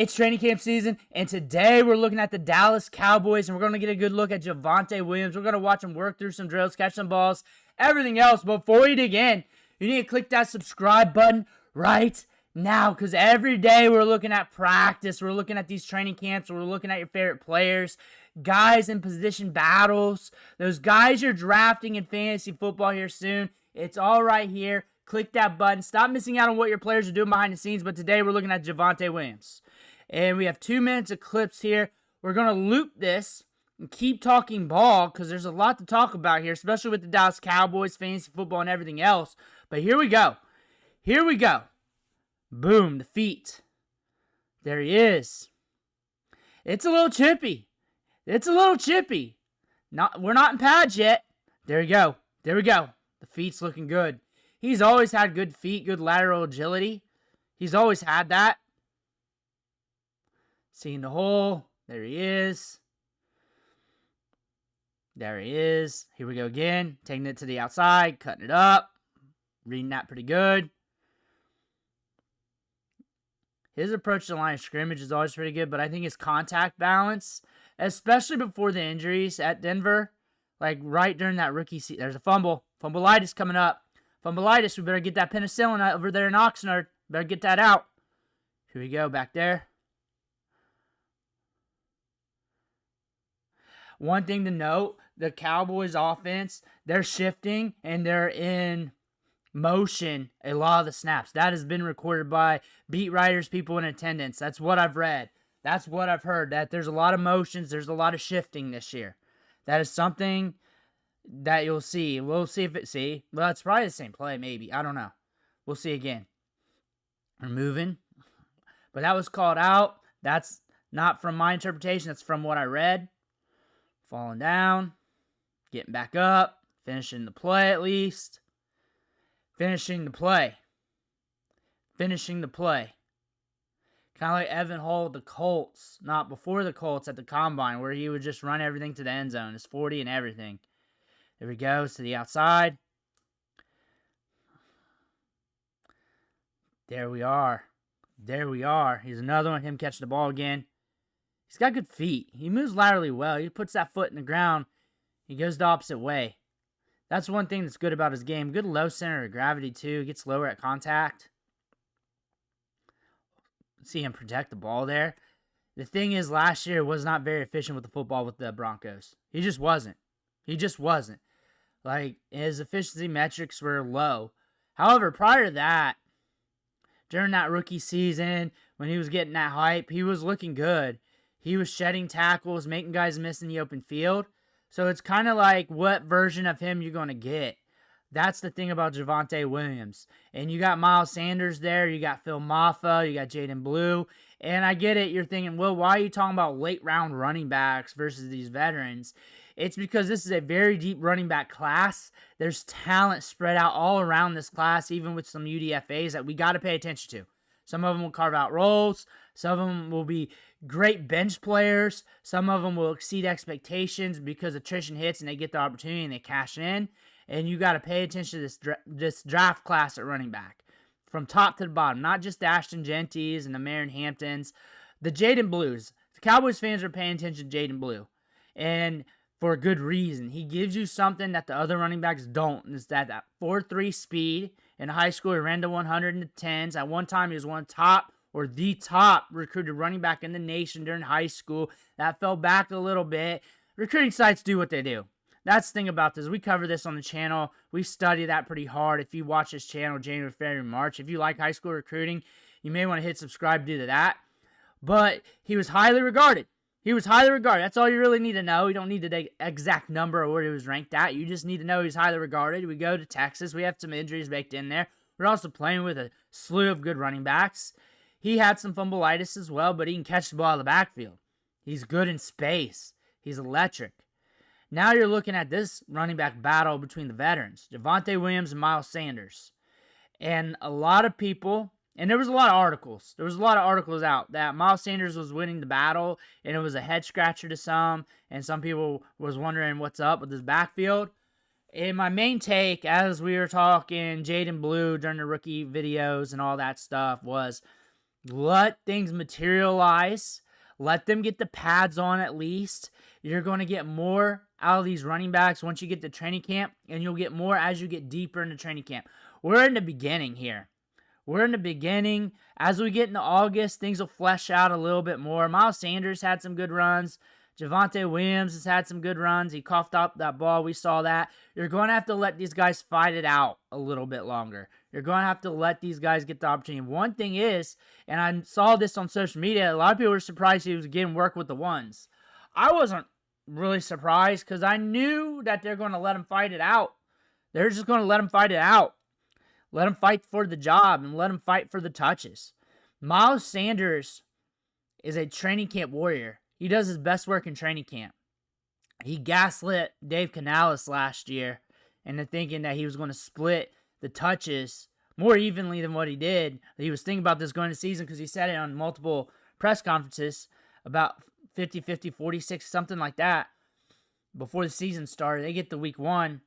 It's training camp season, and today we're looking at the Dallas Cowboys, and we're going to get a good look at Javonte Williams. We're going to watch him work through some drills, catch some balls, everything else. Before we dig in, you need to click that subscribe button right now, because every day we're looking at practice, we're looking at these training camps, we're looking at your favorite players, guys in position battles, those guys you're drafting in fantasy football here soon. It's all right here. Click that button. Stop missing out on what your players are doing behind the scenes, but today we're looking at Javonte Williams. And we have 2 minutes of clips here. We're going to loop this and keep talking ball because there's a lot to talk about here, especially with the Dallas Cowboys, fantasy football, and everything else. But here we go. Here we go. Boom, the feet. There he is. It's a little chippy. It's a little chippy. We're not in pads yet. There we go. There we go. The feet's looking good. He's always had good feet, good lateral agility. He's always had that. Seeing the hole. There he is. There he is. Here we go again. Taking it to the outside. Cutting it up. Reading that pretty good. His approach to the line of scrimmage is always pretty good, but I think his contact balance, especially before the injuries at Denver, like right during that rookie season. There's a fumble. Fumbleitis coming up. Fumbleitis. We better get that penicillin over there in Oxnard. Better get that out. Here we go. Back there. One thing to note, the Cowboys offense, they're shifting and they're in motion a lot of the snaps. That has been recorded by beat writers, people in attendance. That's what I've read. That's what I've heard, that there's a lot of motions, there's a lot of shifting this year. That is something that you'll see. We'll see if well, it's probably the same play, maybe. I don't know. We'll see again. We're moving. But that was called out. That's not from my interpretation. That's from what I read. Falling down, getting back up, finishing the play at least. Finishing the play. Finishing the play. Kind of like Evan Hull at the Colts. Not before the Colts, at the Combine, where he would just run everything to the end zone. His 40 and everything. There we go, to the outside. There we are. There we are. Here's another one, him catching the ball again. He's got good feet. He moves laterally well. He puts that foot in the ground. He goes the opposite way. That's one thing that's good about his game. Good low center of gravity, too. Gets lower at contact. See him protect the ball there. The thing is, last year was not very efficient with the football with the Broncos. He just wasn't. He just wasn't. Like, his efficiency metrics were low. However, prior to that, during that rookie season, when he was getting that hype, he was looking good. He was shedding tackles, making guys miss in the open field. So it's kind of like what version of him you're going to get. That's the thing about Javonte Williams. And you got Miles Sanders there. You got Phil Mafa. You got Jaydon Blue. And I get it. You're thinking, well, why are you talking about late round running backs versus these veterans? It's because this is a very deep running back class. There's talent spread out all around this class, even with some UDFAs that we got to pay attention to. Some of them will carve out roles. Some of them will be great bench players. Some of them will exceed expectations because attrition hits and they get the opportunity and they cash in. And you got to pay attention to this draft class at running back. From top to the bottom. Not just the Ashton Genties and the Marin Hamptons. The Jaydon Blues. The Cowboys fans are paying attention to Jaydon Blue. And for a good reason. He gives you something that the other running backs don't. And it's that 4.3 speed. In high school, he ran to 100 in the 10s. At one time, he was one top or the top recruited running back in the nation during high school. That fell back a little bit. Recruiting sites do what they do. That's the thing about this. We cover this on the channel. We study that pretty hard. If you watch this channel January, February, March, if you like high school recruiting, you may want to hit subscribe due to that. But he was highly regarded. He was highly regarded. That's all you really need to know. You don't need the exact number of where he was ranked at. You just need to know he's highly regarded. We go to Texas. We have some injuries baked in there. We're also playing with a slew of good running backs. He had some fumbleitis as well, but he can catch the ball out of the backfield. He's good in space. He's electric. Now you're looking at this running back battle between the veterans, Javonte Williams and Miles Sanders. And a lot of people, and there was a lot of articles. There was a lot of articles out that Miles Sanders was winning the battle, and it was a head scratcher to some, and some people was wondering what's up with his backfield. And my main take, as we were talking Jaydon Blue during the rookie videos and all that stuff, was Let things materialize. Let them get the pads on at least. You're going to get more out of these running backs once you get to training camp, and you'll get more as you get deeper into training camp. We're in the beginning here. We're in the beginning. As we get into August, things will flesh out a little bit more. Miles Sanders had some good runs. Javonte Williams has had some good runs. He coughed up that ball. We saw that. You're going to have to let these guys fight it out a little bit longer. You're going to have to let these guys get the opportunity. One thing is, and I saw this on social media, a lot of people were surprised he was getting work with the ones. I wasn't really surprised because I knew that they're going to let him fight it out. They're just going to let him fight it out. Let him fight for the job and let him fight for the touches. Miles Sanders is a training camp warrior. He does his best work in training camp. He gaslit Dave Canales last year into thinking that he was going to split the touches more evenly than what he did. He was thinking about this going into the season because he said it on multiple press conferences about 50-50, 46, something like that. Before the season started, they get to week 1.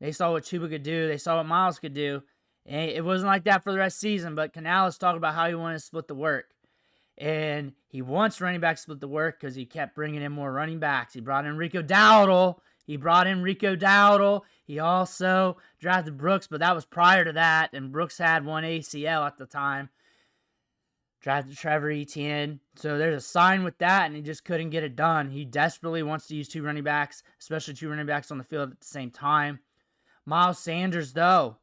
They saw what Chuba could do. They saw what Miles could do. And it wasn't like that for the rest of the season, but Canales talked about how he wanted to split the work. And he wants running backs to split the work because he kept bringing in more running backs. He brought in Rico Dowdle. He also drafted Brooks, but that was prior to that, and Brooks had one ACL at the time. Drafted Trevor Etienne. So there's a sign with that, and he just couldn't get it done. He desperately wants to use 2 running backs, especially 2 running backs on the field at the same time. Miles Sanders, though,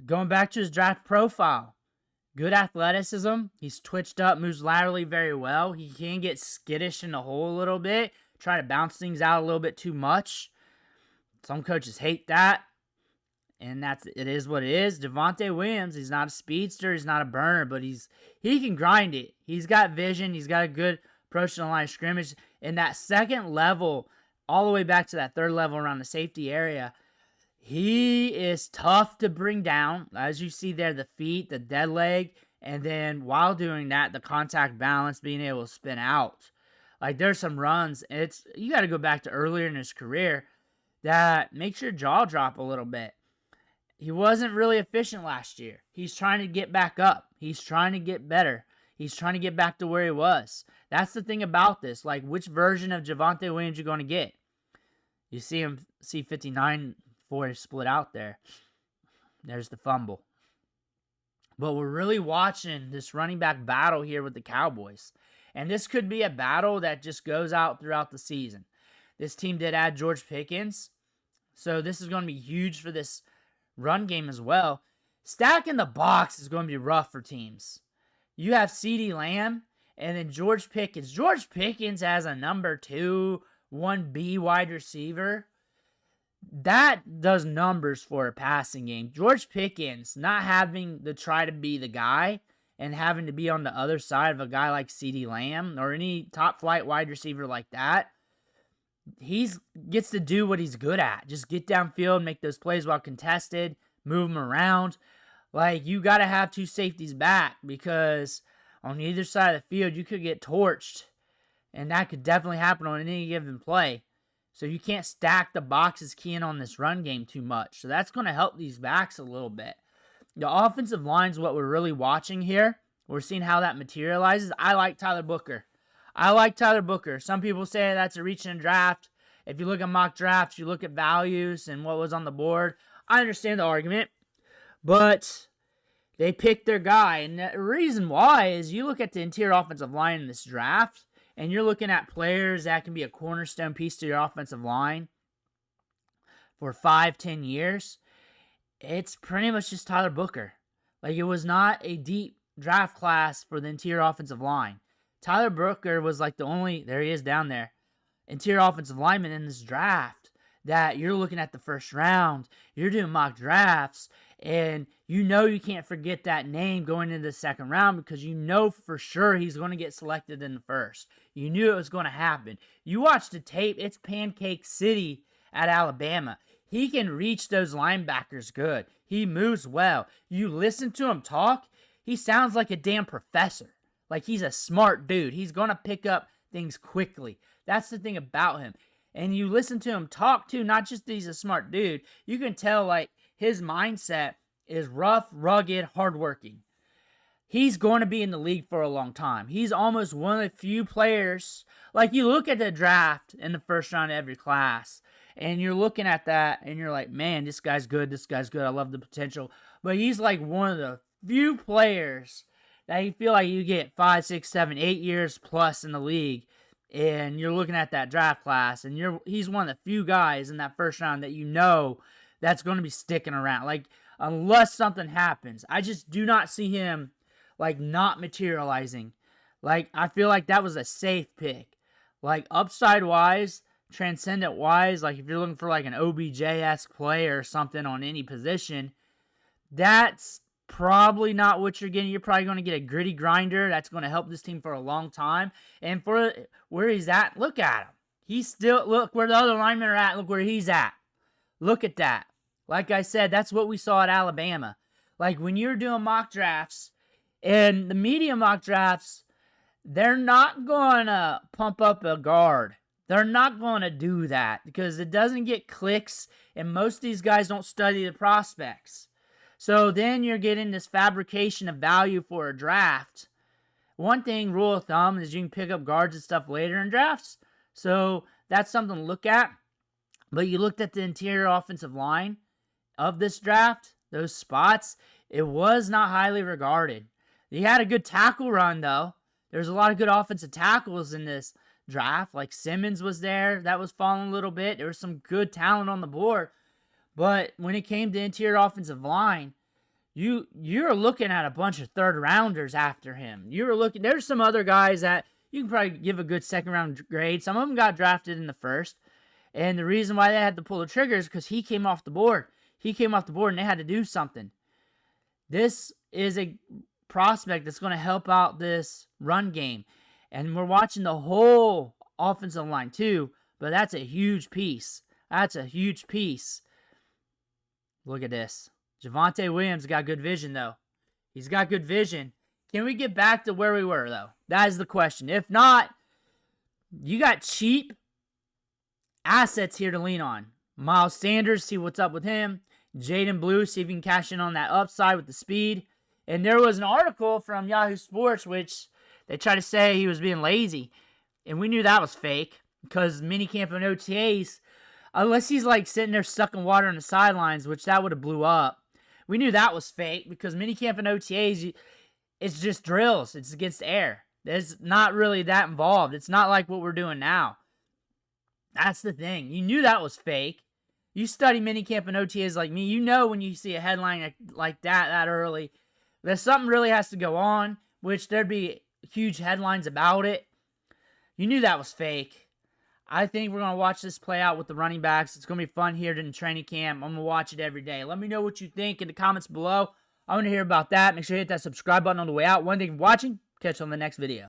going back to his draft profile, good athleticism. He's twitched up, moves laterally very well. He can get skittish in the hole a little bit, try to bounce things out a little bit too much. Some coaches hate that, and it is what it is. Javonte Williams, he's not a speedster, he's not a burner, but he can grind it. He's got vision, he's got a good approach to the line of scrimmage. In that second level, all the way back to that third level around the safety area, he is tough to bring down. As you see there, the feet, the dead leg, and then while doing that, the contact balance, being able to spin out. Like, there's some runs, you got to go back to earlier in his career that makes your jaw drop a little bit. He wasn't really efficient last year. He's trying to get back up. He's trying to get better. He's trying to get back to where he was. That's the thing about this. Like, which version of Javonte Williams you're going to get? You see him, see 59 for split out there. There's the fumble. But we're really watching this running back battle here with the Cowboys. And this could be a battle that just goes out throughout the season. This team did add George Pickens. So this is going to be huge for this run game as well. Stacking the box is going to be rough for teams. You have CeeDee Lamb and then George Pickens. George Pickens as a number 2, 1B wide receiver. That does numbers for a passing game. George Pickens not having to try to be the guy and having to be on the other side of a guy like CeeDee Lamb or any top flight wide receiver like that. He gets to do what he's good at. Just get downfield, make those plays while contested, move them around. Like, you got to have 2 safeties back because on either side of the field, you could get torched. And that could definitely happen on any given play. So you can't stack the boxes keying on this run game too much. So that's going to help these backs a little bit. The offensive line is what we're really watching here. We're seeing how that materializes. I like Tyler Booker. Some people say that's a reach in a draft. If you look at mock drafts, you look at values and what was on the board. I understand the argument. But they picked their guy. And the reason why is you look at the interior offensive line in this draft, and you're looking at players that can be a cornerstone piece to your offensive line for 5-10 years. It's pretty much just Tyler Booker. Like, it was not a deep draft class for the interior offensive line. Tyler Booker was like the only, there he is down there, interior offensive lineman in this draft that you're looking at the first round. You're doing mock drafts, and you know you can't forget that name going into the second round because you know for sure he's going to get selected in the first. You knew it was going to happen. You watch the tape, it's Pancake City at Alabama. He can reach those linebackers good. He moves well. You listen to him talk, he sounds like a damn professor. Like, he's a smart dude. He's going to pick up things quickly. That's the thing about him. And you listen to him talk, too, not just that he's a smart dude. You can tell, like, his mindset is rough, rugged, hardworking. he's going to be in the league for a long time. He's almost one of the few players. Like, you look at the draft in the first round of every class, and you're looking at that, and you're like, man, this guy's good. This guy's good. I love the potential. But he's like one of the few players that you feel like you get 5, 6, 7, 8 years plus in the league. And you're looking at that draft class, and he's one of the few guys in that first round that you know that's going to be sticking around. Like, unless something happens, I just do not see him, like, not materializing. Like, I feel like that was a safe pick. Like, upside-wise, transcendent-wise, like, if you're looking for, like, an OBJ-esque play or something on any position, that's probably not what you're getting. You're probably going to get a gritty grinder that's going to help this team for a long time. And for where he's at, look at him. He's still, look where the other linemen are at. Look where he's at. Look at that. Like I said, that's what we saw at Alabama. Like, when you're doing mock drafts, and the media mock drafts, they're not going to pump up a guard. They're not going to do that because it doesn't get clicks, and most of these guys don't study the prospects. So then you're getting this fabrication of value for a draft. One thing, rule of thumb, is you can pick up guards and stuff later in drafts. So that's something to look at. But you looked at the interior offensive line of this draft, those spots, it was not highly regarded. He had a good tackle run, though. There's a lot of good offensive tackles in this draft. Like, Simmons was there. That was falling a little bit. There was some good talent on the board. But when it came to interior offensive line, you're looking at a bunch of third-rounders after him. There's some other guys that you can probably give a good second-round grade. Some of them got drafted in the first. And the reason why they had to pull the trigger is because he came off the board. He came off the board, and they had to do something. This is a prospect that's going to help out this run game. And we're watching the whole offensive line, too. But that's a huge piece. That's a huge piece. Look at this. Javonte Williams got good vision, though. He's got good vision. Can we get back to where we were, though? That is the question. If not, you got cheap assets here to lean on. Miles Sanders, see what's up with him. Jaydon Blue, see if you can cash in on that upside with the speed. And there was an article from Yahoo Sports, which they tried to say he was being lazy. And we knew that was fake because minicamp and OTAs, unless he's like sitting there sucking water on the sidelines, which that would have blew up. We knew that was fake because minicamp and OTAs, it's just drills. It's against air. There's not really that involved. It's not like what we're doing now. That's the thing. You knew that was fake. You study minicamp and OTAs like me. You know when you see a headline like that early, that something really has to go on, which there'd be huge headlines about it. You knew that was fake. I think we're going to watch this play out with the running backs. It's going to be fun here in training camp. I'm going to watch it every day. Let me know what you think in the comments below. I want to hear about that. Make sure you hit that subscribe button on the way out. One thing for watching. Catch you on the next video.